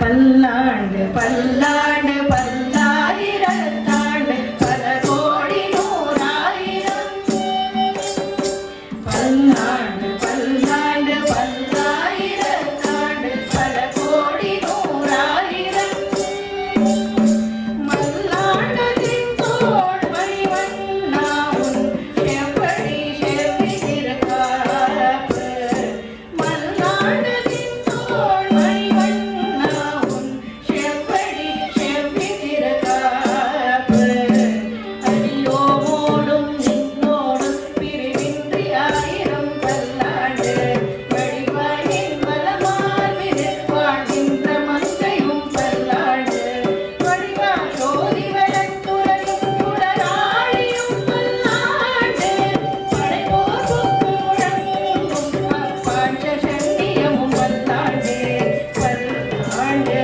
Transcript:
பல்லாண்டு பல்லாண்டு பல்லாயிரத்தாண்டு பல கோடி நூறாயிரம் பல்லாண்டு பல்லாண்டு பல்லாயிரத்தாண்டு பல கோடி நூறாயிரம் மல்லாண்டத்தின் தோள் மணிவண்ணாவும் செவ்வடி செவ்வி திருக்காப்பு மல்லாண்டத்தின் தோள் மணிவண்ணாவும் செவ்வடி செவ்வி திருக்காப்பு அடியோமோடும் நின்னோடும் பிரிவின்றி ஆயிரம் பல்லாண்டு வடிவாயின் மலமார்பிது வாழ்கின்ற மங்கையும் பல்லாண்டு வடிவா சோதி வளத்துறையும் குடராழியும் பல்லாண்டு படைபோர் புக்கு முழங்கும் பாஞ்ச சண்டியமும் பல்லாண்டு பல்லாண்டு